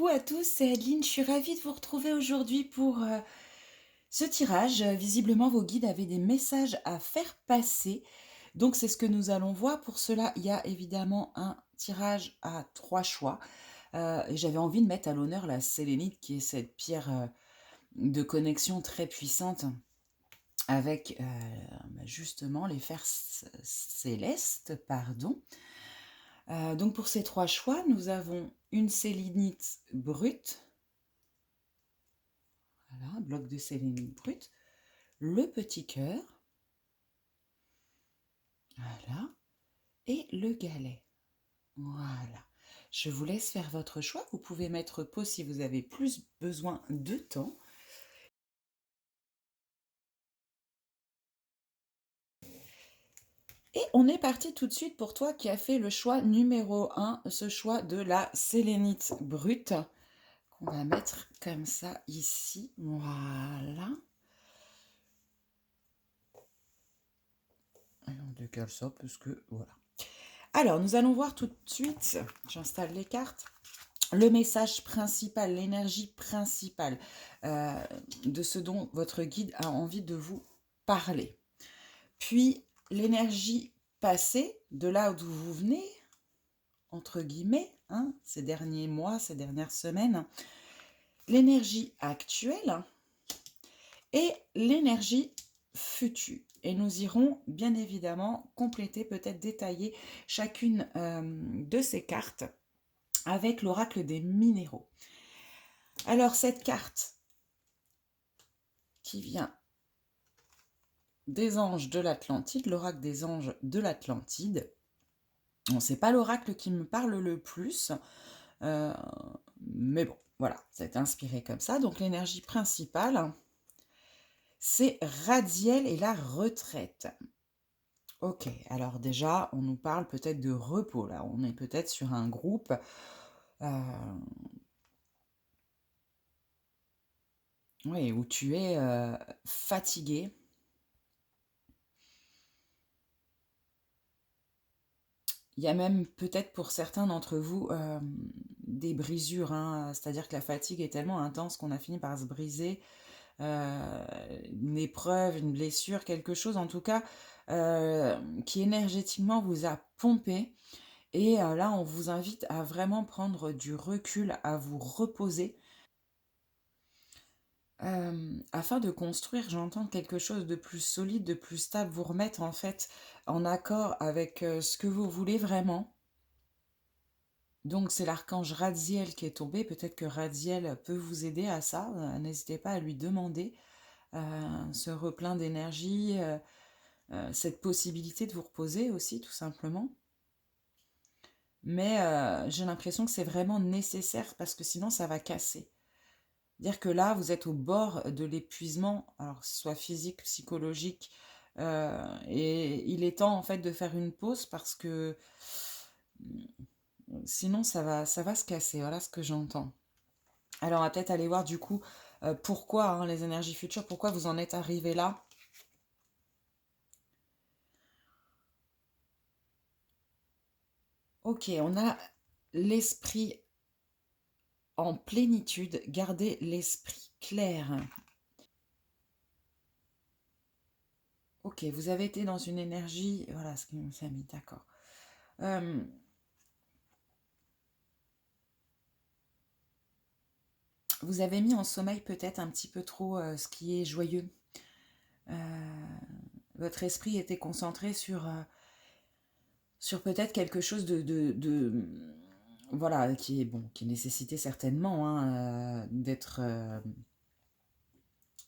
Coucou à tous, c'est Adeline, je suis ravie de vous retrouver aujourd'hui pour ce tirage. Visiblement, vos guides avaient des messages à faire passer, donc c'est ce que nous allons voir. Pour cela, il y a évidemment un tirage à 3 choix. Et j'avais envie de mettre à l'honneur la sélénite, qui est cette pierre de connexion très puissante avec justement les fers célestes, pardon. Donc pour ces 3 choix, nous avons une sélénite brute. Voilà, un bloc de sélénite brute, le petit cœur, voilà, et le galet. Voilà. Je vous laisse faire votre choix. Vous pouvez mettre pause si vous avez plus besoin de temps. Et on est parti tout de suite pour toi qui as fait le choix numéro 1, ce choix de la sélénite brute, qu'on va mettre comme ça ici. Voilà. Et on décale ça parce que voilà. Alors, nous allons voir tout de suite, j'installe les cartes, le message principal, l'énergie principale de ce dont votre guide a envie de vous parler. Puis, l'énergie passée, de là d'où vous venez, entre guillemets, hein, ces derniers mois, ces dernières semaines, l'énergie actuelle et l'énergie future. Et nous irons bien évidemment compléter, peut-être détailler chacune de ces cartes avec l'oracle des minéraux. Alors cette carte qui vient des anges de l'Atlantide, l'oracle des anges de l'Atlantide, bon, c'est pas l'oracle qui me parle le plus, mais bon, voilà, ça a été inspiré comme ça. Donc l'énergie principale, c'est Radiel et la retraite. Ok, alors déjà, on nous parle peut-être de repos, là. On est peut-être sur un groupe oui, où tu es fatigué. Il y a même peut-être pour certains d'entre vous des brisures, hein, c'est-à-dire que la fatigue est tellement intense qu'on a fini par se briser. Une épreuve, une blessure, quelque chose en tout cas qui énergétiquement vous a pompé. Et là, on vous invite à vraiment prendre du recul, à vous reposer, afin de construire, j'entends quelque chose de plus solide, de plus stable, vous remettre en fait en accord avec ce que vous voulez vraiment. Donc c'est l'archange Radziel qui est tombé, peut-être que Radziel peut vous aider à ça, n'hésitez pas à lui demander ce replein d'énergie, cette possibilité de vous reposer aussi tout simplement. Mais j'ai l'impression que c'est vraiment nécessaire parce que sinon ça va casser. Dire que là, vous êtes au bord de l'épuisement, alors que ce soit physique, psychologique, et il est temps en fait de faire une pause parce que sinon ça va se casser, voilà ce que j'entends. Alors on va peut-être aller voir du coup pourquoi hein, les énergies futures, pourquoi vous en êtes arrivé là. Ok, on a l'esprit en plénitude, garder l'esprit clair. Ok, vous avez été dans une énergie, voilà ce qui s'est mis, d'accord. Vous avez mis en sommeil peut-être un petit peu trop ce qui est joyeux. Votre esprit était concentré sur peut-être quelque chose voilà, qui est bon, qui nécessitait certainement hein, d'être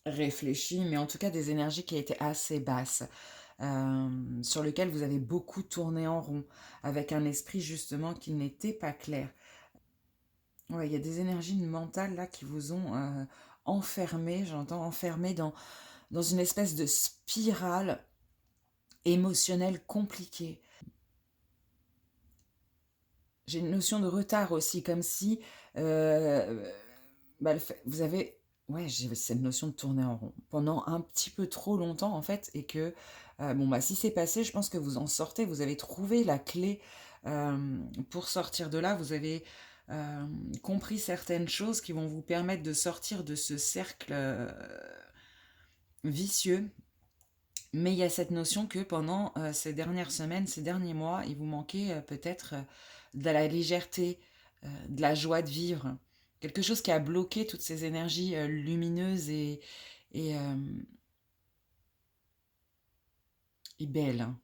réfléchi, mais en tout cas des énergies qui étaient assez basses, sur lesquelles vous avez beaucoup tourné en rond, avec un esprit justement qui n'était pas clair. Ouais, il y a des énergies mentales là qui vous ont enfermé, j'entends enfermé dans une espèce de spirale émotionnelle compliquée. J'ai une notion de retard aussi, comme si bah, vous avez, ouais, j'ai cette notion de tourner en rond pendant un petit peu trop longtemps en fait, et que bon bah si c'est passé, je pense que vous en sortez, vous avez trouvé la clé pour sortir de là, vous avez compris certaines choses qui vont vous permettre de sortir de ce cercle vicieux. Mais il y a cette notion que pendant ces dernières semaines, ces derniers mois, il vous manquait peut-être de la légèreté, de la joie de vivre. Quelque chose qui a bloqué toutes ces énergies lumineuses et, euh, et belles. Hein.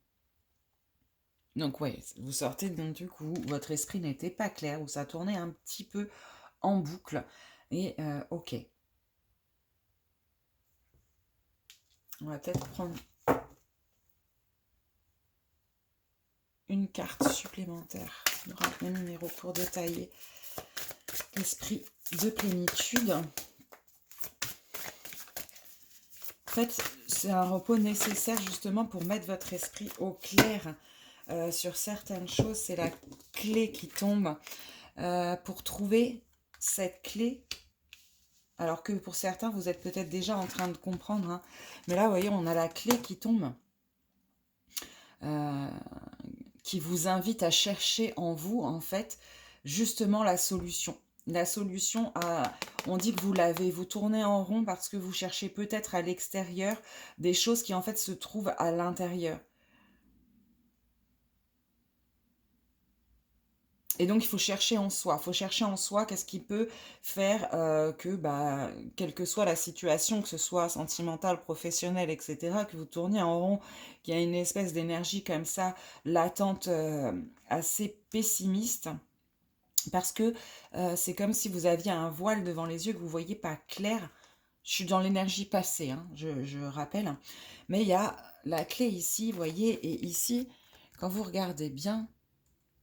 Donc ouais, vous sortez d'un truc où votre esprit n'était pas clair, où ça tournait un petit peu en boucle. Et ok. On va peut-être prendre une carte supplémentaire. Il y aura un numéro pour détailler l'esprit de plénitude. En fait, c'est un repos nécessaire justement pour mettre votre esprit au clair sur certaines choses. C'est la clé qui tombe pour trouver cette clé. Alors que pour certains, vous êtes peut-être déjà en train de comprendre. Hein. Mais là, vous voyez, on a la clé qui tombe. Qui vous invite à chercher en vous, en fait, justement la solution. La solution à... On dit que vous l'avez, vous tournez en rond parce que vous cherchez peut-être à l'extérieur des choses qui, en fait, se trouvent à l'intérieur. Et donc, il faut chercher en soi. Il faut chercher en soi qu'est-ce qui peut faire que, bah, quelle que soit la situation, que ce soit sentimentale, professionnelle, etc., que vous tourniez en rond, qu'il y a une espèce d'énergie comme ça, latente, assez pessimiste. Parce que c'est comme si vous aviez un voile devant les yeux que vous ne voyez pas clair. Je suis dans l'énergie passée, hein, je rappelle. Mais il y a la clé ici, vous voyez, et ici, quand vous regardez bien,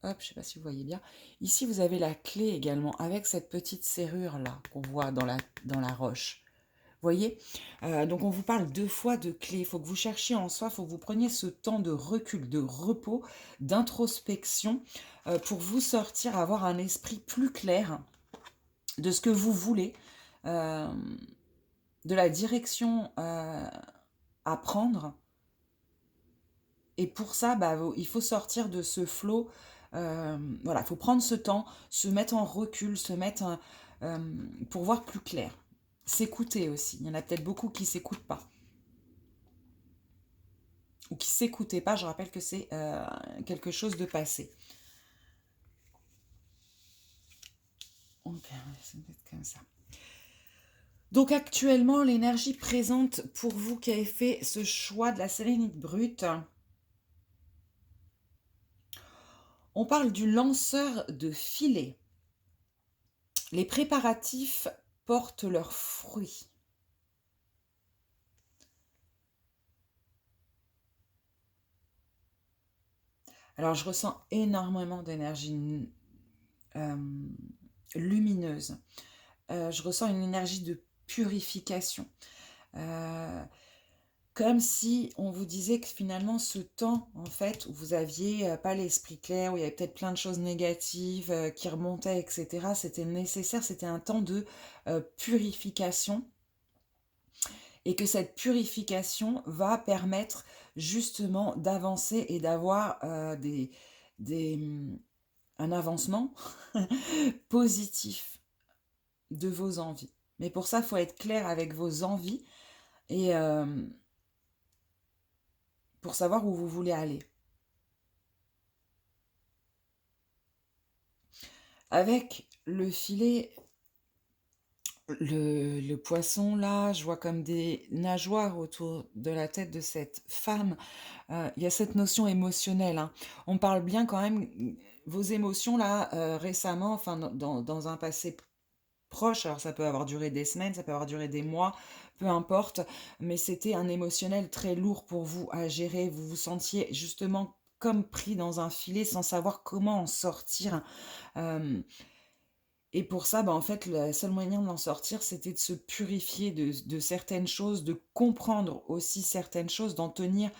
hop, je ne sais pas si vous voyez bien, ici vous avez la clé également, avec cette petite serrure là qu'on voit dans la roche. Vous voyez donc on vous parle 2 fois de clé. Il faut que vous cherchiez en soi, il faut que vous preniez ce temps de recul, de repos, d'introspection pour vous sortir, avoir un esprit plus clair de ce que vous voulez, euh, de la direction à prendre. Et pour ça, bah, il faut sortir de ce flot. Voilà, il faut prendre ce temps, se mettre en recul, se mettre pour voir plus clair. S'écouter aussi. Il y en a peut-être beaucoup qui ne s'écoutent pas. Ou qui ne s'écoutaient pas. Je rappelle que c'est quelque chose de passé. On va se mettre comme ça. Donc actuellement, l'énergie présente pour vous qui avez fait ce choix de la sélénite brute, on parle du lanceur de filet. Les préparatifs portent leurs fruits. Alors je ressens énormément d'énergie lumineuse. Je ressens une énergie de purification. Comme si on vous disait que finalement ce temps, en fait, où vous aviez pas l'esprit clair, où il y avait peut-être plein de choses négatives qui remontaient, etc., c'était nécessaire, c'était un temps de purification. Et que cette purification va permettre justement d'avancer et d'avoir un avancement positif de vos envies. Mais pour ça, il faut être clair avec vos envies et pour savoir où vous voulez aller. Avec le filet, le poisson, là, je vois comme des nageoires autour de la tête de cette femme. Il y a cette notion émotionnelle. Hein. On parle bien quand même, vos émotions, là, récemment, enfin, dans un passé proche, alors ça peut avoir duré des semaines, ça peut avoir duré des mois, peu importe, mais c'était un émotionnel très lourd pour vous à gérer. Vous vous sentiez justement comme pris dans un filet sans savoir comment en sortir. Et pour ça, bah, en fait, le seul moyen d'en sortir, c'était de se purifier de certaines choses, de comprendre aussi certaines choses, d'en tenir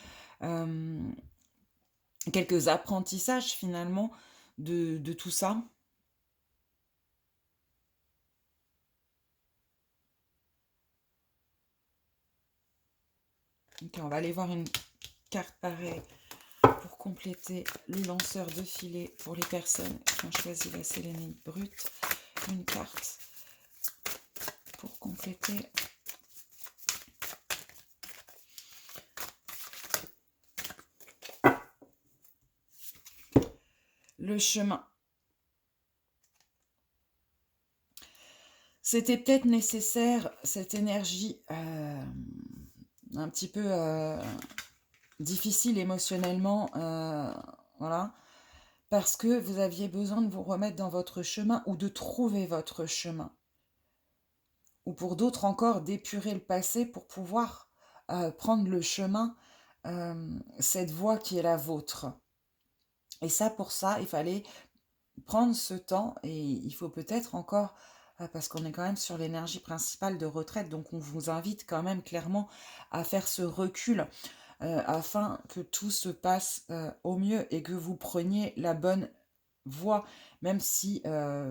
quelques apprentissages finalement de tout ça. Ok, on va aller voir une carte pareille pour compléter le lanceur de filet pour les personnes qui ont choisi la sélénite brute. Une carte pour compléter. Le chemin. C'était peut-être nécessaire, cette énergie un petit peu difficile émotionnellement, voilà, parce que vous aviez besoin de vous remettre dans votre chemin ou de trouver votre chemin. Ou pour d'autres encore, d'épurer le passé pour pouvoir prendre le chemin, cette voie qui est la vôtre. Et ça, pour ça, il fallait prendre ce temps et il faut peut-être encore, parce qu'on est quand même sur l'énergie principale de retraite, donc on vous invite quand même clairement à faire ce recul afin que tout se passe au mieux et que vous preniez la bonne voie, même si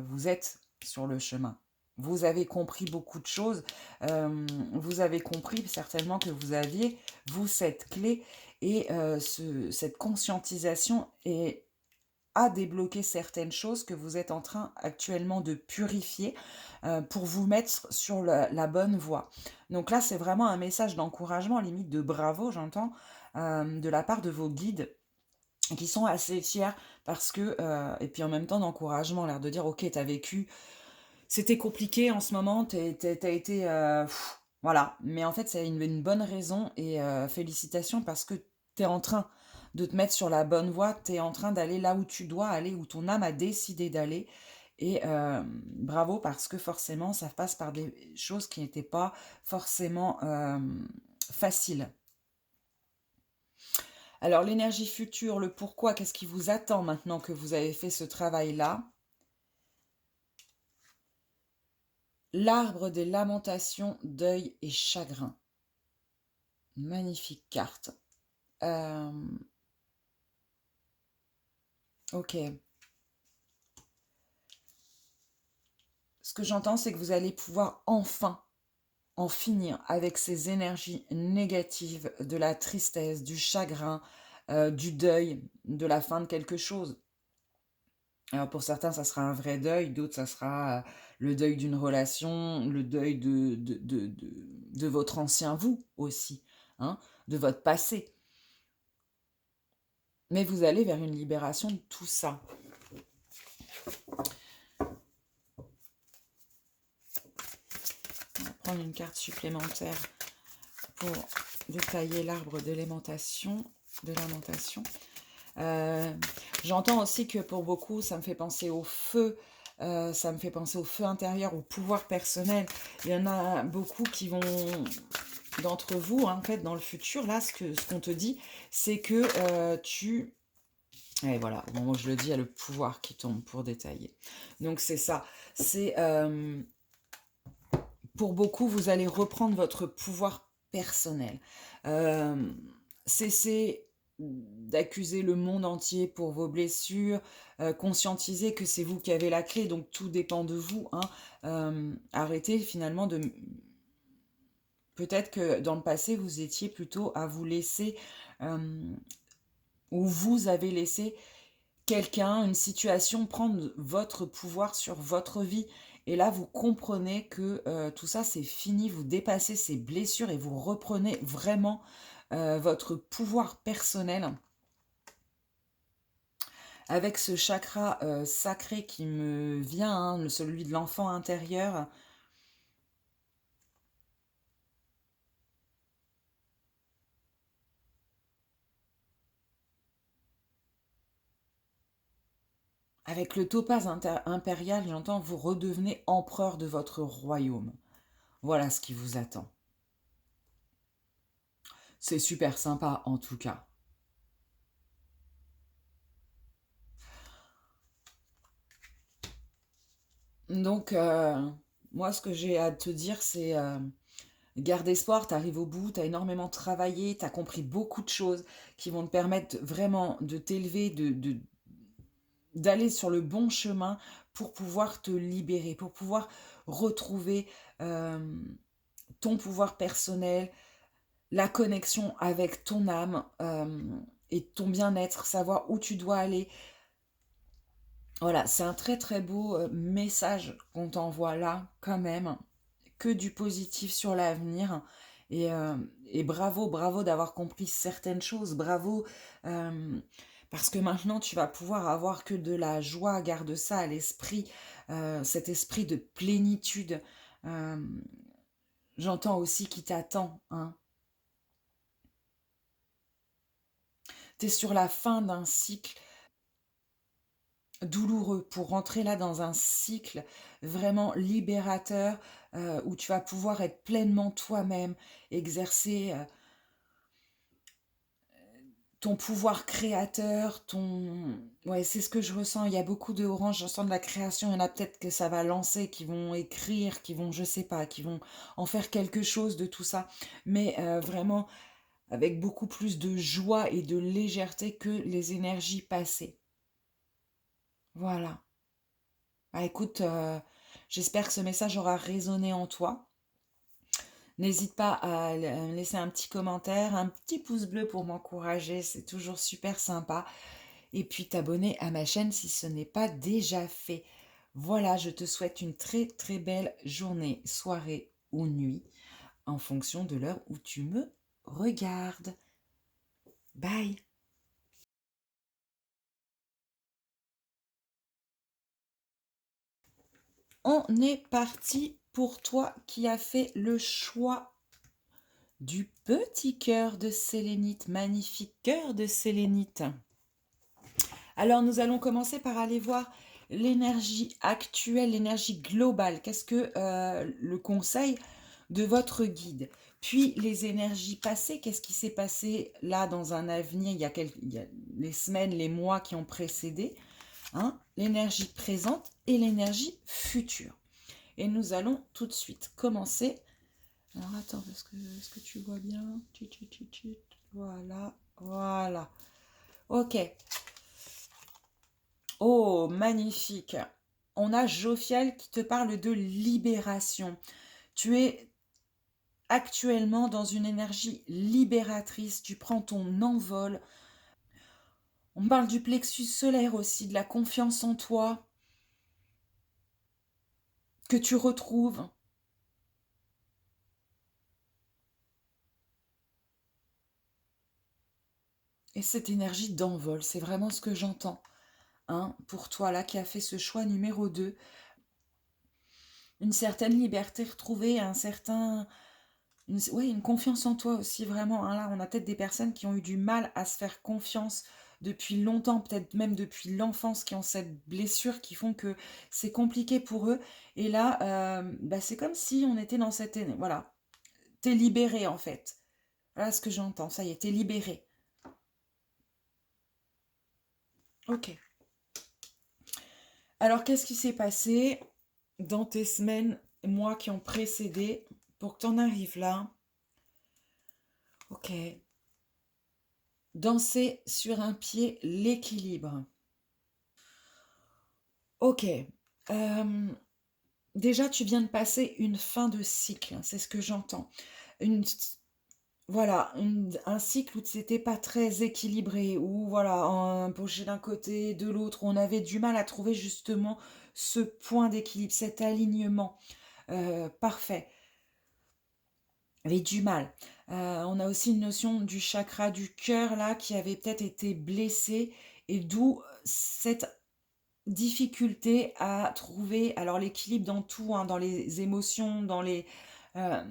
vous êtes sur le chemin. Vous avez compris beaucoup de choses, vous avez compris certainement que vous aviez, vous, cette clé et cette conscientisation a débloqué certaines choses que vous êtes en train actuellement de purifier pour vous mettre sur la bonne voie. Donc là, c'est vraiment un message d'encouragement, limite de bravo, j'entends, de la part de vos guides qui sont assez fiers parce que, et puis en même temps d'encouragement, l'air de dire, ok, t'as vécu, c'était compliqué en ce moment, t'as été, voilà, mais en fait, c'est une bonne raison et félicitations parce que t'es en train de te mettre sur la bonne voie, t'es en train d'aller là où tu dois aller, où ton âme a décidé d'aller. Et bravo parce que forcément, ça passe par des choses qui n'étaient pas forcément faciles. Alors l'énergie future, le pourquoi, qu'est-ce qui vous attend maintenant que vous avez fait ce travail-là? L'arbre des lamentations, deuil et chagrin. Magnifique carte. Ok. Ce que j'entends, c'est que vous allez pouvoir enfin en finir avec ces énergies négatives, de la tristesse, du chagrin, du deuil, de la fin de quelque chose. Alors pour certains, ça sera un vrai deuil, d'autres, ça sera le deuil d'une relation, le deuil de votre ancien vous aussi, hein, de votre passé. Mais vous allez vers une libération de tout ça. On va prendre une carte supplémentaire pour détailler l'arbre de lamentation. J'entends aussi que pour beaucoup, ça me fait penser au feu, ça me fait penser au feu intérieur, au pouvoir personnel. Il y en a beaucoup qui vont, d'entre vous, hein, en fait, dans le futur, là, ce qu'on te dit, c'est que et voilà, au moment où je le dis, il y a le pouvoir qui tombe pour détailler. Donc c'est ça, c'est... pour beaucoup, vous allez reprendre votre pouvoir personnel. Cessez d'accuser le monde entier pour vos blessures, conscientisez que c'est vous qui avez la clé, donc tout dépend de vous. Hein. Arrêtez finalement de... Peut-être que dans le passé, vous étiez plutôt à vous laisser, ou vous avez laissé quelqu'un, une situation prendre votre pouvoir sur votre vie. Et là, vous comprenez que tout ça, c'est fini, vous dépassez ces blessures et vous reprenez vraiment votre pouvoir personnel. Avec ce chakra sacré qui me vient, hein, celui de l'enfant intérieur, avec le topaz impérial, j'entends, vous redevenez empereur de votre royaume. Voilà ce qui vous attend. C'est super sympa en tout cas. Donc, moi, ce que j'ai à te dire, c'est garde espoir, t'arrives au bout, t'as énormément travaillé, t'as compris beaucoup de choses qui vont te permettre vraiment de t'élever, d'aller sur le bon chemin pour pouvoir te libérer, pour pouvoir retrouver ton pouvoir personnel, la connexion avec ton âme. et ton bien-être, savoir où tu dois aller. Voilà, c'est un très très beau message qu'on t'envoie là, quand même. Que du positif sur l'avenir. Et bravo, bravo d'avoir compris certaines choses. Bravo, parce que maintenant tu vas pouvoir avoir que de la joie. Garde ça à l'esprit, cet esprit de plénitude. Euh, J'entends aussi qui t'attend, hein. Tu es sur la fin d'un cycle douloureux pour rentrer là dans un cycle vraiment libérateur, où tu vas pouvoir être pleinement toi-même, exercer ton pouvoir créateur, ton... Ouais, c'est ce que je ressens. Il y a beaucoup de orange, je sens de la création. Il y en a peut-être que ça va lancer, qui vont écrire, qui vont, je sais pas, qui vont en faire quelque chose de tout ça. Mais vraiment avec beaucoup plus de joie et de légèreté que les énergies passées. Voilà. Bah, écoute, j'espère que ce message aura résonné en toi. N'hésite pas à me laisser un petit commentaire, un petit pouce bleu pour m'encourager, c'est toujours super sympa. Et puis t'abonner à ma chaîne si ce n'est pas déjà fait. Voilà, je te souhaite une très très belle journée, soirée ou nuit, en fonction de l'heure où tu me regardes. Bye! On est parti pour toi qui as fait le choix du petit cœur de sélénite, magnifique cœur de sélénite. Alors nous allons commencer par aller voir l'énergie actuelle, l'énergie globale. Qu'est-ce que le conseil de votre guide? Puis les énergies passées, qu'est-ce qui s'est passé là dans un avenir, il y a les semaines, les mois qui ont précédé, hein, l'énergie présente et l'énergie future. Et nous allons tout de suite commencer. Alors attends, est-ce que tu vois bien? Voilà, voilà. Ok. Oh, magnifique. On a Jophiel qui te parle de libération. Tu es actuellement dans une énergie libératrice. Tu prends ton envol. On parle du plexus solaire aussi, de la confiance en toi que tu retrouves. Et cette énergie d'envol, c'est vraiment ce que j'entends, hein, pour toi là qui a fait ce choix numéro 2. Une certaine liberté retrouvée, un certain... une confiance en toi aussi, vraiment, hein. Là, on a peut-être des personnes qui ont eu du mal à se faire confiance depuis longtemps, peut-être même depuis l'enfance, qui ont cette blessure qui font que c'est compliqué pour eux. Et là, bah, c'est comme si on était dans cette... Voilà, t'es libéré en fait. Voilà ce que j'entends, ça y est, t'es libéré. Ok. Alors, qu'est-ce qui s'est passé dans tes semaines, mois qui ont précédé pour que t'en arrives là? Ok. Danser sur un pied, l'équilibre. Ok. Euh, Déjà, tu viens de passer une fin de cycle, hein, c'est ce que j'entends. Une, voilà, un cycle où c'était pas très équilibré, où voilà, un penché d'un côté, de l'autre, où on avait du mal à trouver justement ce point d'équilibre, cet alignement parfait. Avait du mal. On a aussi une notion du chakra du cœur là qui avait peut-être été blessé et d'où cette difficulté à trouver alors l'équilibre dans tout, hein, dans les émotions, dans les euh,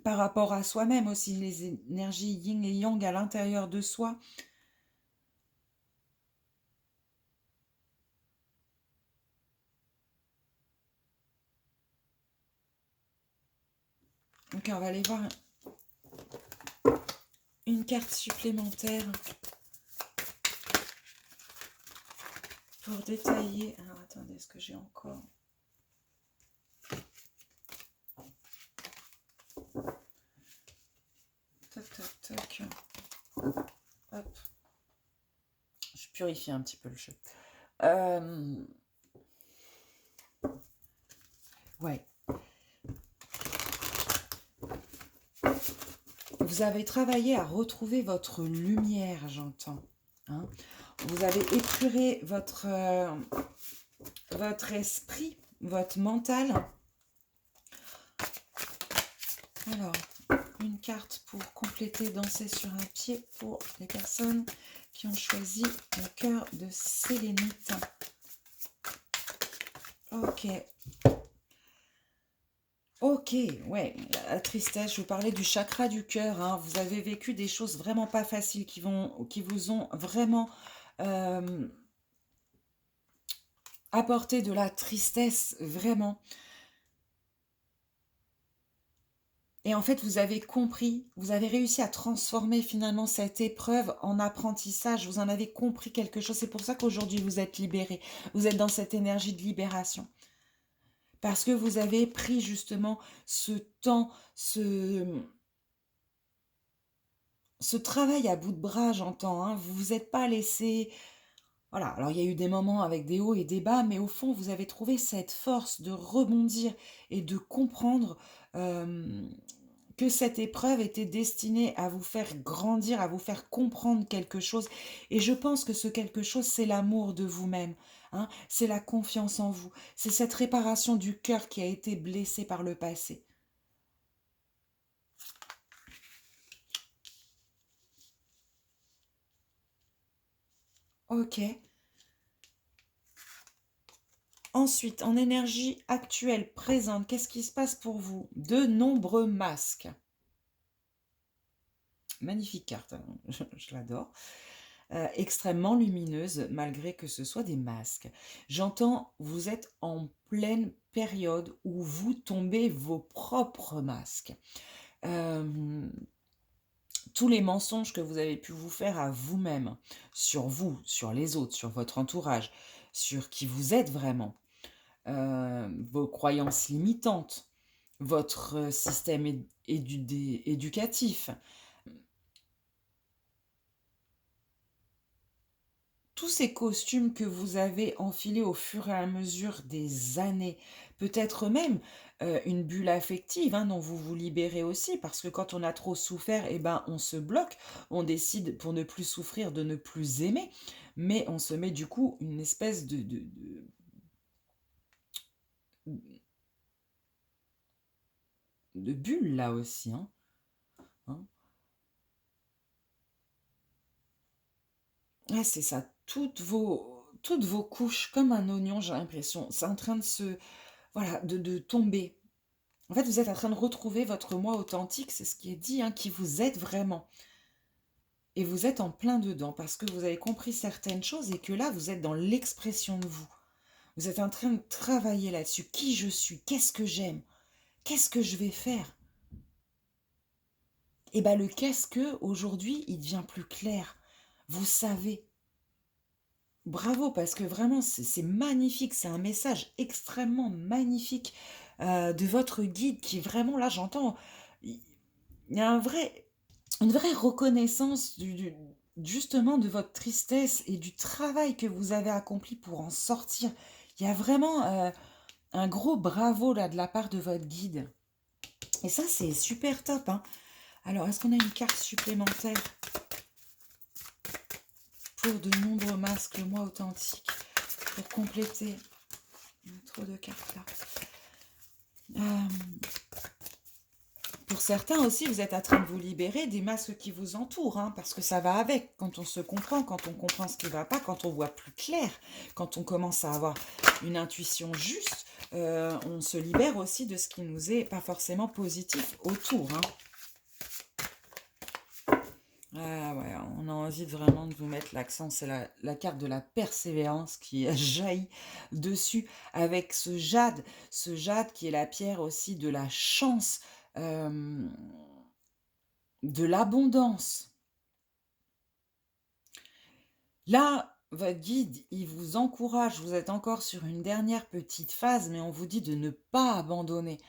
par rapport à soi-même aussi, les énergies yin et yang à l'intérieur de soi. Donc on va aller voir une carte supplémentaire pour détailler. Alors attendez, est-ce que j'ai encore... Tac, tac, tac. Hop. Je purifie un petit peu le jeu. Ouais. Vous avez travaillé à retrouver votre lumière, j'entends, hein. Vous avez épuré votre esprit, votre mental. Alors, une carte pour compléter Danser sur un pied pour les personnes qui ont choisi le cœur de sélénite. Ok. Ok, ouais, la tristesse, je vous parlais du chakra du cœur, hein. Vous avez vécu des choses vraiment pas faciles qui vous ont vraiment euh, apporté de la tristesse, vraiment. Et en fait, vous avez compris, vous avez réussi à transformer finalement cette épreuve en apprentissage. Vous en avez compris quelque chose. C'est pour ça qu'aujourd'hui, vous êtes libéré. Vous êtes dans cette énergie de libération. Parce que vous avez pris justement ce temps, ce travail à bout de bras, j'entends, hein. Vous vous êtes pas laissé... Voilà, alors il y a eu des moments avec des hauts et des bas, mais au fond, vous avez trouvé cette force de rebondir et de comprendre que cette épreuve était destinée à vous faire grandir, à vous faire comprendre quelque chose. Et je pense que ce quelque chose, c'est l'amour de vous-même, hein. C'est la confiance en vous. C'est cette réparation du cœur qui a été blessé par le passé. Ok. Ensuite, en énergie actuelle, présente, qu'est-ce qui se passe pour vous? De nombreux masques. Magnifique carte, hein. Je l'adore. Extrêmement lumineuse, malgré que ce soit des masques. J'entends, vous êtes en pleine période où vous tombez vos propres masques. Tous les mensonges que vous avez pu vous faire à vous-même, sur vous, sur les autres, sur votre entourage, sur qui vous êtes vraiment, vos croyances limitantes, votre système éducatif, tous ces costumes que vous avez enfilés au fur et à mesure des années, peut-être même une bulle affective, hein, dont vous vous libérez aussi, parce que quand on a trop souffert, eh ben, on se bloque, on décide pour ne plus souffrir, de ne plus aimer, mais on se met du coup une espèce de bulle là aussi, hein, hein. Ouais, c'est ça, toutes vos couches, comme un oignon, j'ai l'impression, c'est en train de se, voilà, de tomber. En fait, vous êtes en train de retrouver votre moi authentique, c'est ce qui est dit, hein, qui vous êtes vraiment. Et vous êtes en plein dedans parce que vous avez compris certaines choses et que là, vous êtes dans l'expression de vous. Vous êtes en train de travailler là-dessus. Qui je suis? Qu'est-ce que j'aime? Qu'est-ce que je vais faire? Et bien, le qu'est-ce que, aujourd'hui, il devient plus clair. Vous savez. Bravo, parce que vraiment, c'est magnifique. C'est un message extrêmement magnifique de votre guide qui, vraiment, là, j'entends, il y a une vraie reconnaissance justement de votre tristesse et du travail que vous avez accompli pour en sortir. Il y a vraiment un gros bravo là de la part de votre guide. Et ça, c'est super top, hein. Alors, est-ce qu'on a une carte supplémentaire pour de nombreux masques, le moi authentique, pour compléter? Il y a trop de cartes là. Pour certains aussi, vous êtes en train de vous libérer des masques qui vous entourent, hein, parce que ça va avec. Quand on se comprend, quand on comprend ce qui ne va pas, quand on voit plus clair, quand on commence à avoir une intuition juste, on se libère aussi de ce qui nous est pas forcément positif autour, hein. Ah ouais, on a envie vraiment de vous mettre l'accent, c'est la carte de la persévérance qui jaillit dessus avec ce jade qui est la pierre aussi de la chance, euh, de l'abondance. Là, votre guide, il vous encourage, vous êtes encore sur une dernière petite phase, mais on vous dit de ne pas abandonner,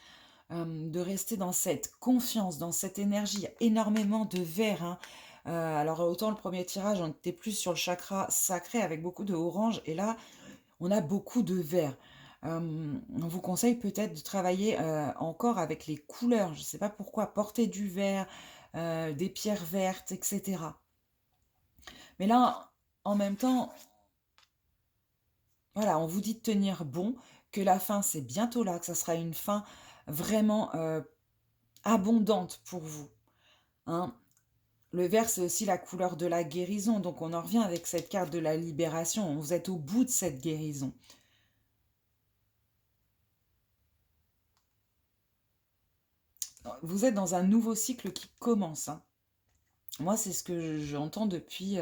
de rester dans cette confiance, dans cette énergie. Il y a énormément de verre, hein. Alors autant le premier tirage, on était plus sur le chakra sacré avec beaucoup de orange, et là, on a beaucoup de vert. On vous conseille peut-être de travailler encore avec les couleurs. Je ne sais pas pourquoi, porter du vert, des pierres vertes, etc. Mais là, en même temps, voilà, on vous dit de tenir bon, que la fin, c'est bientôt là, que ça sera une fin vraiment abondante pour vous, hein. Le vert, c'est aussi la couleur de la guérison, donc on en revient avec cette carte de la libération. Vous êtes au bout de cette guérison. Vous êtes dans un nouveau cycle qui commence, hein. Moi, c'est ce que j'entends depuis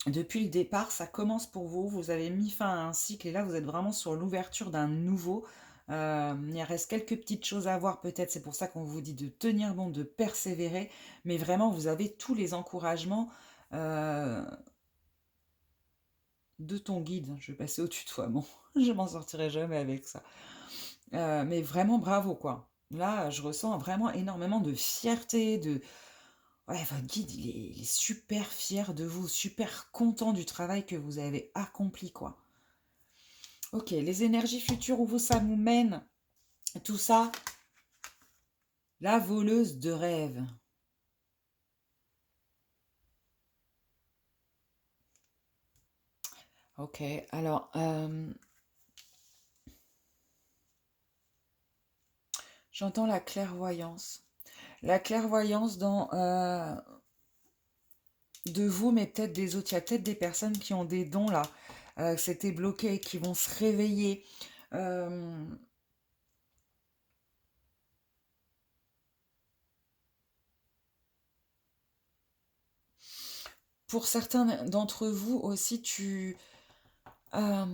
le départ. Ça commence pour vous. Vous avez mis fin à un cycle et là, vous êtes vraiment sur l'ouverture d'un nouveau. Il reste quelques petites choses à voir peut-être. C'est pour ça qu'on vous dit de tenir bon, de persévérer. Mais vraiment, vous avez tous les encouragements de ton guide. Je vais passer au tutoiement. Je m'en sortirai jamais avec ça. Mais vraiment bravo, quoi. Là, je ressens vraiment énormément de fierté, Ouais, votre guide, il est super fier de vous, super content du travail que vous avez accompli, quoi. Ok, les énergies futures, où ça nous mène, tout ça, la voleuse de rêve. Ok, alors, j'entends la clairvoyance. La clairvoyance de vous, mais peut-être des autres. Il y a peut-être des personnes qui ont des dons, là, c'était bloqué, qui vont se réveiller. Euh, pour certains d'entre vous aussi, euh,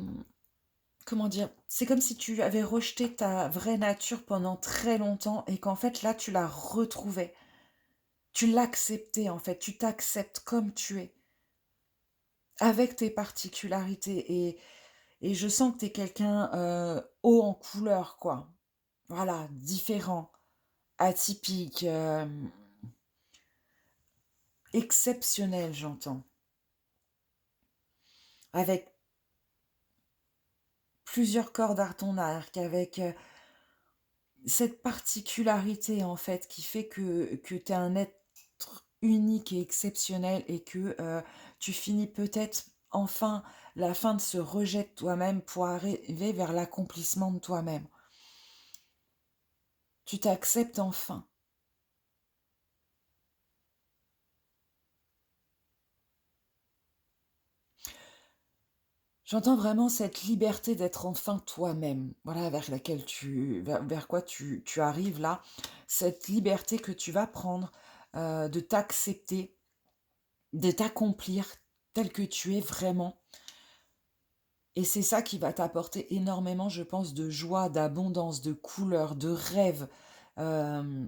comment dire, c'est comme si tu avais rejeté ta vraie nature pendant très longtemps et qu'en fait là tu la retrouvais. Tu l'acceptais en fait, tu t'acceptes comme tu es, avec tes particularités. Et je sens que tu es quelqu'un haut en couleur, quoi. Voilà, différent, atypique, exceptionnel, j'entends. Avec plusieurs cordes à ton arc, avec cette particularité en fait qui fait que tu es un être unique et exceptionnel et que tu finis peut-être enfin la fin de ce rejet de toi-même pour arriver vers l'accomplissement de toi-même. Tu t'acceptes enfin. J'entends vraiment cette liberté d'être enfin toi-même, voilà, vers quoi tu arrives là, cette liberté que tu vas prendre, de t'accepter, de t'accomplir tel que tu es vraiment. Et c'est ça qui va t'apporter énormément, je pense, de joie, d'abondance, de couleurs, de rêves. euh,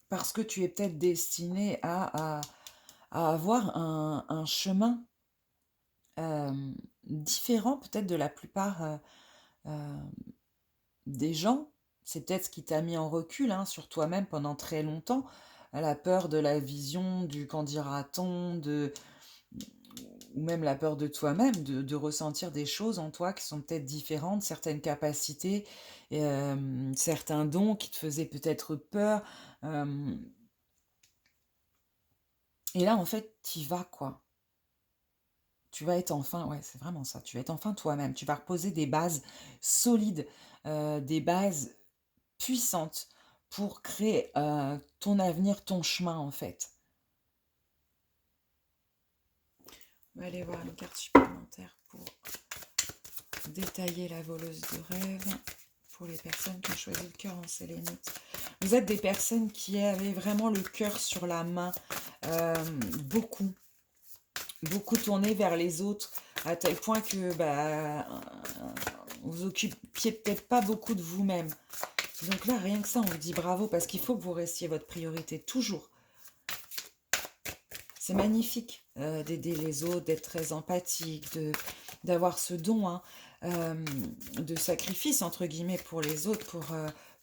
Parce que tu es peut-être destiné à avoir un chemin différent peut-être de la plupart euh, des gens. C'est peut-être ce qui t'a mis en recul hein, sur toi-même pendant très longtemps. La peur de la vision, du qu'en dira-t-on, ou même la peur de toi-même, de ressentir des choses en toi qui sont peut-être différentes, certaines capacités, certains dons qui te faisaient peut-être peur. euh, et là, en fait, t'y vas, quoi. Tu vas être enfin, ouais, c'est vraiment ça, tu vas être enfin toi-même. Tu vas reposer des bases solides, des bases puissantes pour créer ton avenir, ton chemin, en fait. On va aller voir une carte supplémentaire pour détailler la voleuse de rêve pour les personnes qui ont choisi le cœur en sélénite. Vous êtes des personnes qui avaient vraiment le cœur sur la main, beaucoup, beaucoup tourné vers les autres, à tel point que vous occupiez peut-être pas beaucoup de vous-même. Donc là, rien que ça, on vous dit bravo, parce qu'il faut que vous restiez votre priorité, toujours. C'est magnifique d'aider les autres, d'être très empathique, d'avoir ce don hein, de sacrifice, entre guillemets, pour les autres,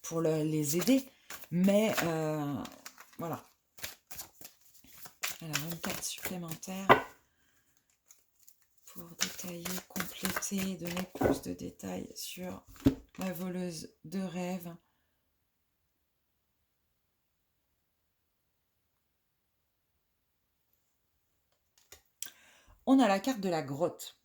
pour les aider. Mais voilà. Alors, une carte supplémentaire pour détailler, compléter, donner plus de détails sur la voleuse de rêve. On a la carte de la grotte.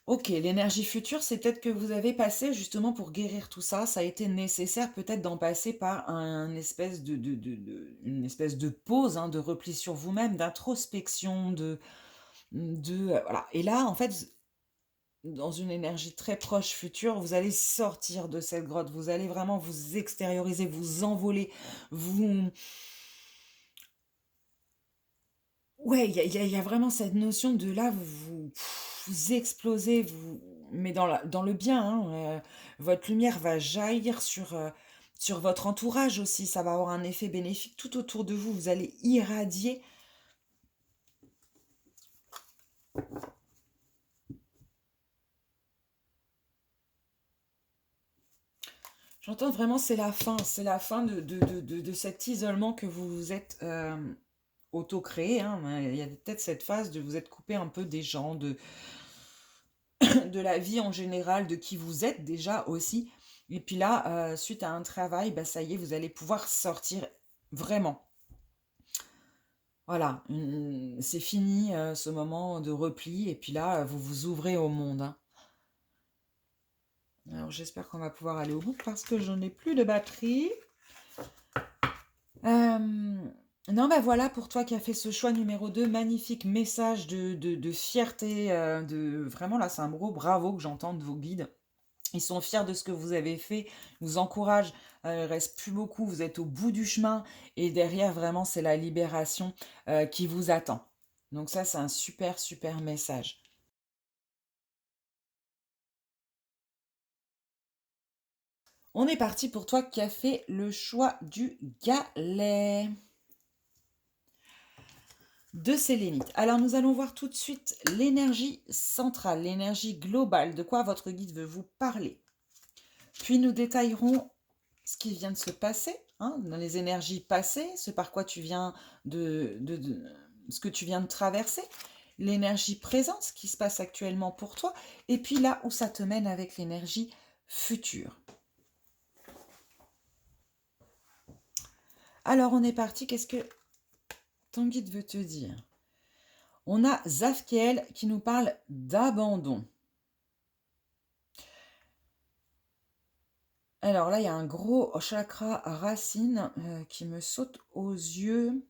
Ok, l'énergie future, c'est peut-être que vous avez passé justement pour guérir tout ça. Ça a été nécessaire peut-être d'en passer par une espèce de pause, hein, de repli sur vous-même, d'introspection, voilà. Et là, en fait, dans une énergie très proche future, vous allez sortir de cette grotte. Vous allez vraiment vous extérioriser, vous envoler, vous... Ouais, il y a vraiment cette notion de là, vous explosez, mais dans le bien, hein, votre lumière va jaillir sur votre entourage aussi, ça va avoir un effet bénéfique tout autour de vous, vous allez irradier. J'entends vraiment, c'est la fin de cet isolement que vous vous êtes auto-créé, hein. Il y a peut-être cette phase de vous être coupé un peu des gens, de la vie en général, de qui vous êtes déjà aussi. Et puis là, suite à un travail, bah, ça y est, vous allez pouvoir sortir vraiment. Voilà, c'est fini ce moment de repli. Et puis là, vous vous ouvrez au monde, hein. Alors j'espère qu'on va pouvoir aller au bout parce que je n'ai plus de batterie. Non, bah voilà, pour toi qui as fait ce choix numéro 2, magnifique message de fierté. Vraiment, là, c'est un gros bravo que j'entends de vos guides. Ils sont fiers de ce que vous avez fait, ils vous encouragent. Il reste plus beaucoup, vous êtes au bout du chemin. Et derrière, vraiment, c'est la libération qui vous attend. Donc ça, c'est un super, super message. On est parti pour toi qui as fait le choix du galet de sélénite. Alors, nous allons voir tout de suite l'énergie centrale, l'énergie globale, de quoi votre guide veut vous parler. Puis, nous détaillerons ce qui vient de se passer, hein, dans les énergies passées, ce par quoi tu viens ce que tu viens de traverser, l'énergie présente, ce qui se passe actuellement pour toi, et puis là où ça te mène avec l'énergie future. Alors, on est parti. Qu'est-ce que ton guide veut te dire? On a Zafkiel qui nous parle d'abandon. Alors là, il y a un gros chakra racine qui me saute aux yeux.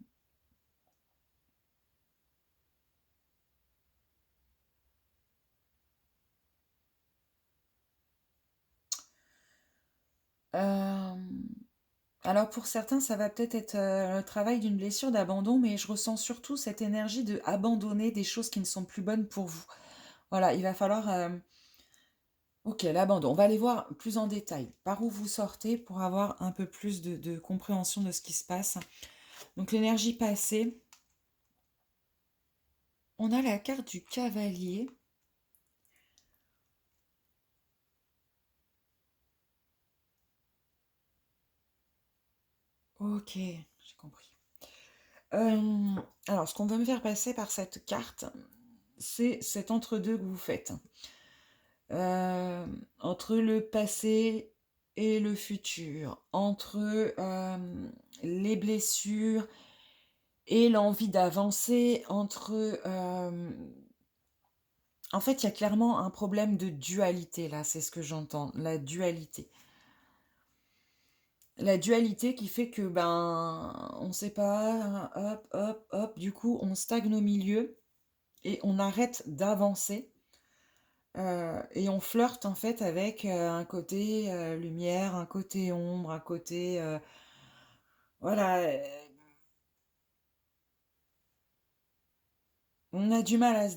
Alors pour certains, ça va peut-être être le travail d'une blessure d'abandon, mais je ressens surtout cette énergie de abandonner des choses qui ne sont plus bonnes pour vous. Voilà, il va falloir... Ok, l'abandon. On va aller voir plus en détail par où vous sortez pour avoir un peu plus de compréhension de ce qui se passe. Donc l'énergie passée. On a la carte du cavalier. Ok, j'ai compris. Alors, ce qu'on veut me faire passer par cette carte, c'est cet entre-deux que vous faites. Entre le passé et le futur, entre les blessures et l'envie d'avancer, entre... En fait, il y a clairement un problème de dualité, là, c'est ce que j'entends, la dualité. La dualité qui fait que, ben, on sait pas, hop, hop, hop, du coup, on stagne au milieu et on arrête d'avancer. Et on flirte en fait avec un côté lumière, un côté ombre, un côté... voilà, on a du mal à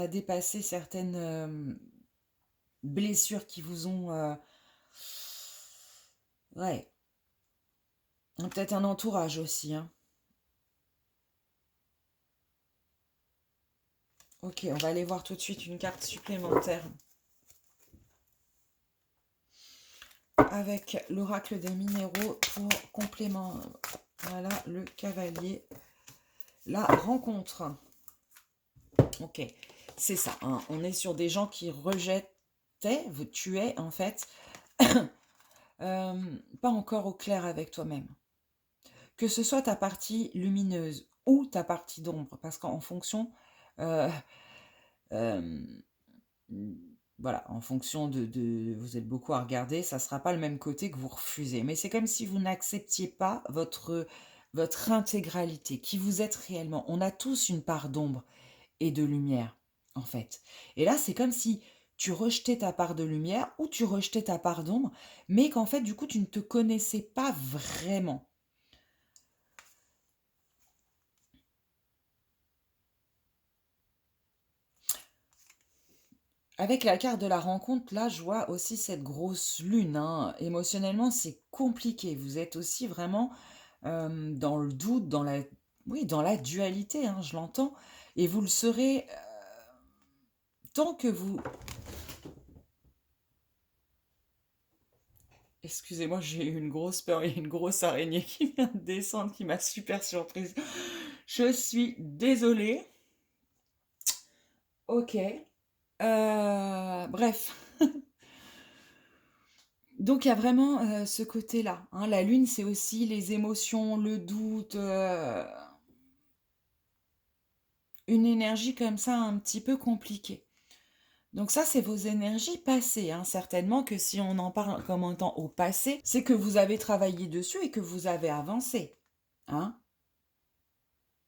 dépasser certaines blessures qui vous ont... ouais, peut-être un entourage aussi, hein. Ok, on va aller voir tout de suite une carte supplémentaire. Avec l'oracle des minéraux pour complément. Voilà, le cavalier. La rencontre. Ok, c'est ça, hein. On est sur des gens qui rejetaient, vous tuez en fait, pas encore au clair avec toi-même. Que ce soit ta partie lumineuse ou ta partie d'ombre. Parce qu'en fonction, euh, euh, voilà, en fonction vous êtes beaucoup à regarder, ça ne sera pas le même côté que vous refusez. Mais c'est comme si vous n'acceptiez pas votre intégralité, qui vous êtes réellement. On a tous une part d'ombre et de lumière, en fait. Et là, c'est comme si tu rejetais ta part de lumière ou tu rejetais ta part d'ombre, mais qu'en fait, du coup, tu ne te connaissais pas vraiment. Avec la carte de la rencontre, là, je vois aussi cette grosse lune, hein. Émotionnellement, c'est compliqué. Vous êtes aussi vraiment dans le doute, oui, dans la dualité, hein, je l'entends. Et vous le serez tant que vous... Excusez-moi, j'ai eu une grosse peur, il y a une grosse araignée qui vient de descendre, qui m'a super surprise. Je suis désolée. Ok. Bref. Donc il y a vraiment ce côté-là, hein. La lune, c'est aussi les émotions, le doute, une énergie comme ça un petit peu compliquée. Donc ça, c'est vos énergies passées, hein. Certainement que si on en parle comme un temps au passé, c'est que vous avez travaillé dessus et que vous avez avancé, hein.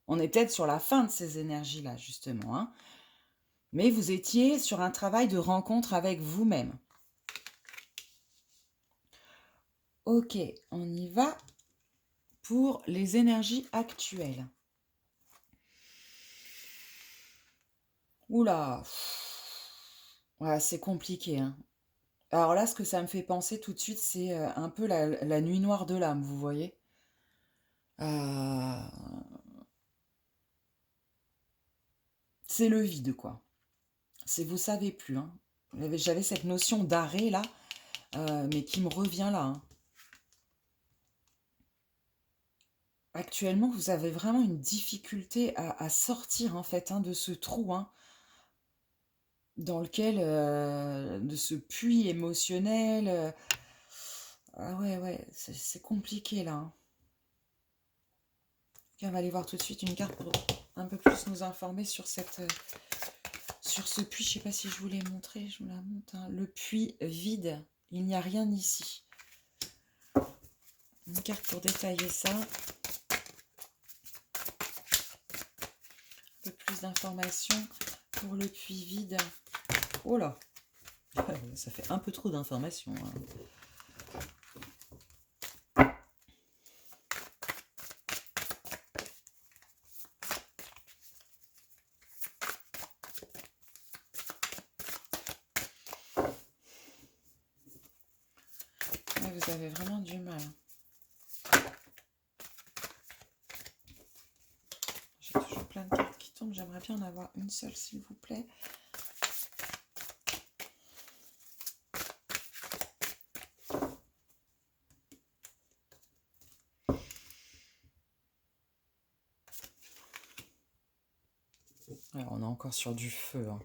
On est peut-être sur la fin de ces énergies-là, justement, hein. Mais vous étiez sur un travail de rencontre avec vous-même. Ok, on y va pour les énergies actuelles. Oula, ouais, c'est compliqué, hein. Alors là, ce que ça me fait penser tout de suite, c'est un peu la nuit noire de l'âme, vous voyez. Euh, c'est le vide, quoi. C'est vous savez plus, hein. J'avais cette notion d'arrêt là, mais qui me revient là, hein. Actuellement, vous avez vraiment une difficulté à sortir en fait, hein, de ce trou, hein, dans lequel, de ce puits émotionnel. Ah ouais, ouais, c'est compliqué là, hein. Ok, on va aller voir tout de suite une carte pour un peu plus nous informer sur sur ce puits. Je ne sais pas si je vous l'ai montré, je vous la montre, hein. Le puits vide, il n'y a rien ici. Une carte pour détailler ça. Un peu plus d'informations pour le puits vide. Oh là, ça fait un peu trop d'informations, hein. Ouais, vous avez vraiment du mal. J'ai toujours plein de cartes qui tombent. J'aimerais bien en avoir une seule, s'il vous plaît. Alors, on est encore sur du feu, hein.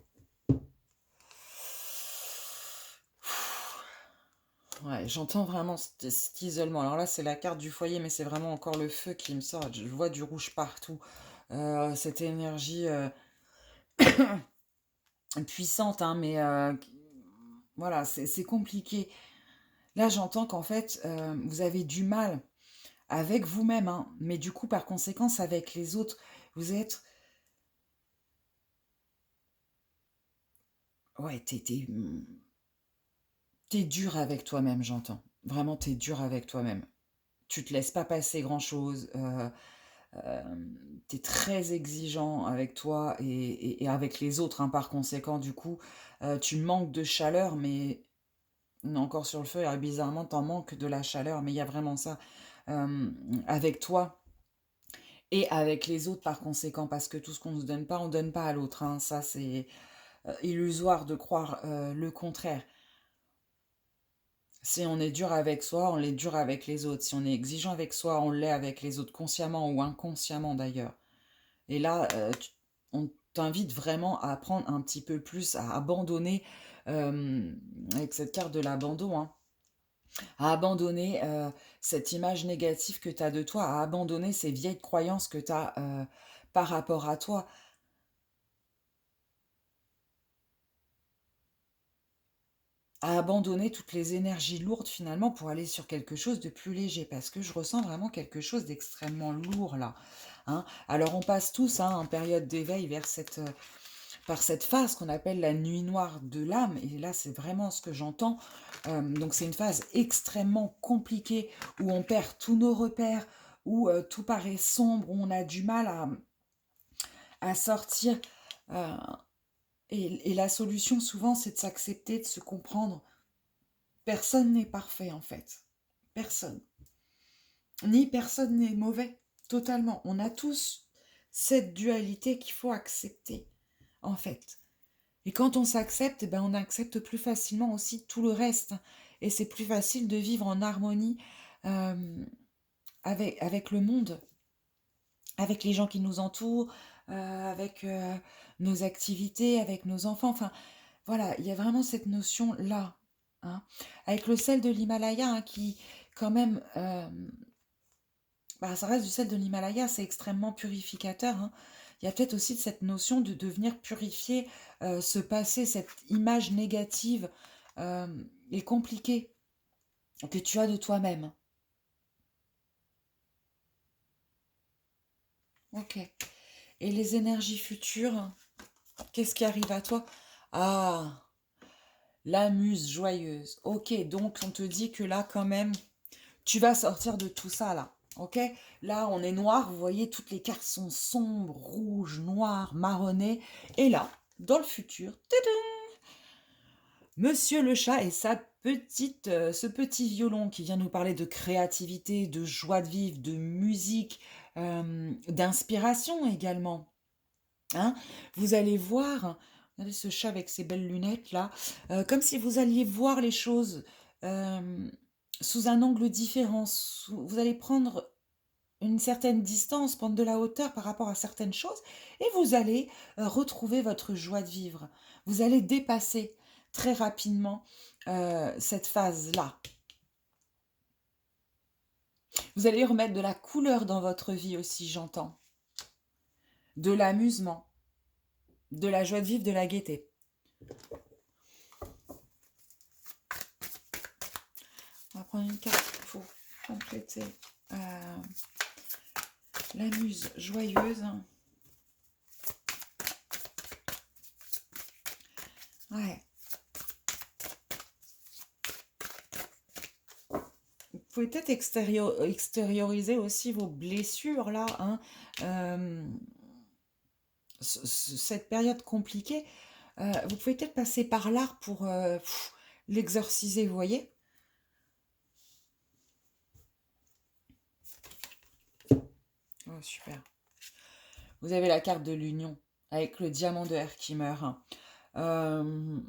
Ouais, j'entends vraiment cet isolement. Alors là, c'est la carte du foyer, mais c'est vraiment encore le feu qui me sort. Je vois du rouge partout. Cette énergie puissante, hein, mais voilà, c'est compliqué. Là, j'entends qu'en fait, vous avez du mal avec vous-même, hein, mais du coup, par conséquence, avec les autres. Vous êtes... Ouais, t'es dur avec toi-même, j'entends. Vraiment, t'es dur avec toi-même. Tu te laisses pas passer grand-chose. T'es très exigeant avec toi et avec les autres, hein, par conséquent, du coup, tu manques de chaleur, mais on est encore sur le feu, et bizarrement, t'en manques de la chaleur, mais il y a vraiment ça avec toi et avec les autres, par conséquent, parce que tout ce qu'on ne se donne pas, on ne donne pas à l'autre, hein. Ça, c'est illusoire de croire le contraire. Si on est dur avec soi, on l'est dur avec les autres. Si on est exigeant avec soi, on l'est avec les autres, consciemment ou inconsciemment d'ailleurs. Et là, on t'invite vraiment à apprendre un petit peu plus, à abandonner avec cette carte de l'abandon, hein. à abandonner cette image négative que tu as de toi, à abandonner ces vieilles croyances que tu as par rapport à toi, à abandonner toutes les énergies lourdes finalement pour aller sur quelque chose de plus léger, parce que je ressens vraiment quelque chose d'extrêmement lourd là, hein. Alors on passe tous, hein, en période d'éveil vers par cette phase qu'on appelle la nuit noire de l'âme, et là c'est vraiment ce que j'entends. Donc c'est une phase extrêmement compliquée où on perd tous nos repères, où tout paraît sombre, où on a du mal à sortir. euh, et la solution souvent c'est de s'accepter, de se comprendre. Personne n'est parfait en fait. Personne. Ni personne n'est mauvais. Totalement. On a tous cette dualité qu'il faut accepter en fait. Et quand on s'accepte, eh ben on accepte plus facilement aussi tout le reste. Et c'est plus facile de vivre en harmonie euh, avec le monde, avec les gens qui nous entourent, avec nos activités, avec nos enfants. Enfin, voilà, il y a vraiment cette notion-là, hein. Avec le sel de l'Himalaya, hein, qui, quand même, bah, ça reste du sel de l'Himalaya, c'est extrêmement purificateur, hein. Il y a peut-être aussi cette notion de devenir purifier ce passé, cette image négative euh, et compliquée que tu as de toi-même. Ok. Et les énergies futures, qu'est-ce qui arrive à toi? Ah, la muse joyeuse. Ok, donc on te dit que là, quand même, tu vas sortir de tout ça, là. Ok? Là, on est noir, vous voyez, toutes les cartes sont sombres, rouges, noires, marronnées. Et là, dans le futur, Monsieur le chat et ce petit violon qui vient nous parler de créativité, de joie de vivre, de musique, d'inspiration également. Hein. Vous allez voir, regardez ce chat avec ses belles lunettes là, comme si vous alliez voir les choses euh, sous un angle différent. Vous allez prendre une certaine distance, prendre de la hauteur par rapport à certaines choses, et vous allez retrouver votre joie de vivre. Vous allez dépasser très rapidement cette phase-là. Vous allez remettre de la couleur dans votre vie aussi, j'entends. De l'amusement, de la joie de vivre, de la gaieté. On va prendre une carte pour compléter la muse joyeuse. Ouais. Vous pouvez peut-être extérioriser aussi vos blessures là, hein. Euh, cette période compliquée, vous pouvez peut-être passer par l'art pour l'exorciser, vous voyez? Oh, super. Vous avez la carte de l'union avec le diamant de Herkimer. Euh,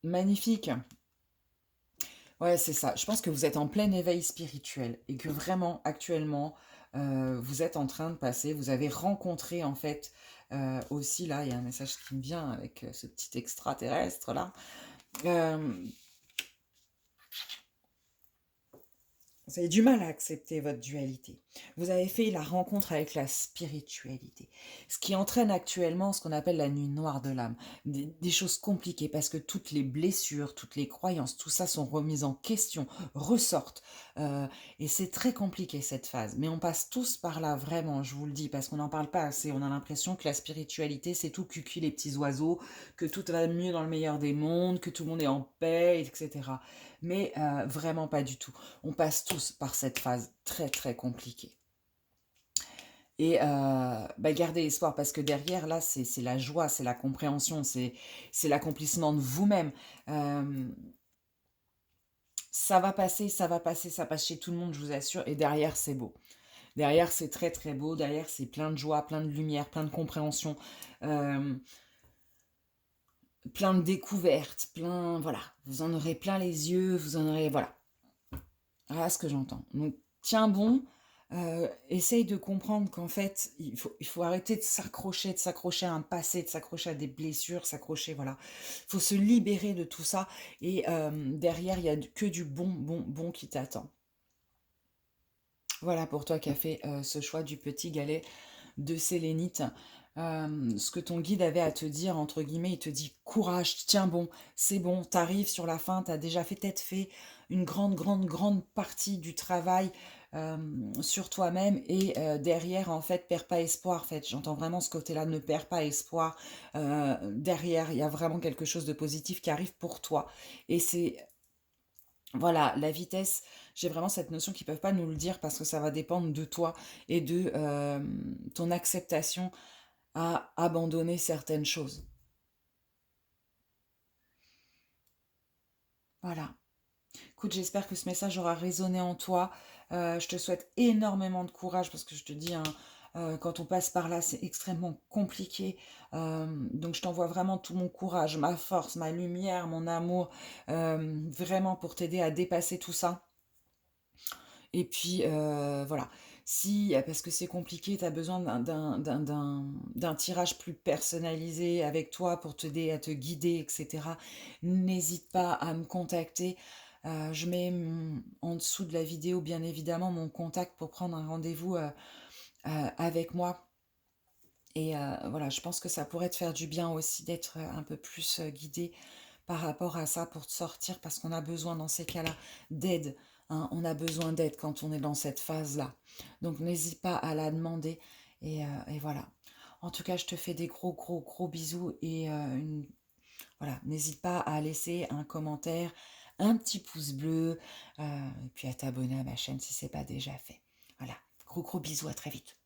magnifique. Ouais, c'est ça. Je pense que vous êtes en plein éveil spirituel et que vraiment, actuellement, vous êtes en train de passer, vous avez rencontré en fait aussi, là, il y a un message qui me vient avec ce petit extraterrestre là. Euh, Vous avez du mal à accepter votre dualité. Vous avez fait la rencontre avec la spiritualité. Ce qui entraîne actuellement ce qu'on appelle la nuit noire de l'âme. Des choses compliquées parce que toutes les blessures, toutes les croyances, tout ça sont remises en question, ressortent. Et c'est très compliqué cette phase. Mais on passe tous par là, vraiment, je vous le dis, parce qu'on n'en parle pas assez. On a l'impression que la spiritualité, c'est tout cucu les petits oiseaux, que tout va mieux dans le meilleur des mondes, que tout le monde est en paix, etc. Mais vraiment pas du tout. On passe tous par cette phase très très compliquée. Et bah, gardez espoir parce que derrière, là, c'est la joie, c'est la compréhension, c'est l'accomplissement de vous-même. Euh, ça va passer, ça va passer, ça passe chez tout le monde, je vous assure. Et derrière, c'est beau. Derrière, c'est très très beau. Derrière, c'est plein de joie, plein de lumière, plein de compréhension, euh, plein de découvertes, plein... Voilà, vous en aurez plein les yeux, vous en aurez... Voilà, voilà ce que j'entends. Donc, tiens bon. essaye de comprendre qu'en fait, il faut arrêter de s'accrocher à un passé, de s'accrocher à des blessures, s'accrocher, voilà. Il faut se libérer de tout ça et derrière, il y a que du bon qui t'attend. Voilà pour toi qui as fait ce choix du petit galet de sélénite. Ce que ton guide avait à te dire, entre guillemets, il te dit courage, tiens bon, t'arrives sur la fin, t'as déjà peut-être fait une grande partie du travail sur toi-même et derrière, en fait, perds pas espoir. En fait, j'entends vraiment ce côté-là, ne perds pas espoir. Derrière, il y a vraiment quelque chose de positif qui arrive pour toi. Et c'est voilà, la vitesse, j'ai vraiment cette notion qu'ils ne peuvent pas nous le dire parce que ça va dépendre de toi et de ton acceptation à abandonner certaines choses. Voilà. Écoute, j'espère que ce message aura résonné en toi. Je te souhaite énormément de courage parce que je te dis, hein, quand on passe par là, c'est extrêmement compliqué. Donc je t'envoie vraiment tout mon courage, ma force, ma lumière, mon amour, vraiment pour t'aider à dépasser tout ça. Et puis, voilà. Si, parce que c'est compliqué, tu as besoin d'un tirage plus personnalisé avec toi pour t'aider à te guider, etc., n'hésite pas à me contacter. Je mets en dessous de la vidéo, bien évidemment, mon contact pour prendre un rendez-vous avec moi. Et voilà, je pense que ça pourrait te faire du bien aussi d'être un peu plus guidé par rapport à ça pour te sortir, parce qu'on a besoin dans ces cas-là d'aide, hein. On a besoin d'aide quand on est dans cette phase-là. Donc n'hésite pas à la demander. Et voilà. En tout cas, je te fais des gros bisous. Et voilà, n'hésite pas à laisser un commentaire, un petit pouce bleu, et puis à t'abonner à ma chaîne si ce n'est pas déjà fait. Voilà, gros bisous, à très vite.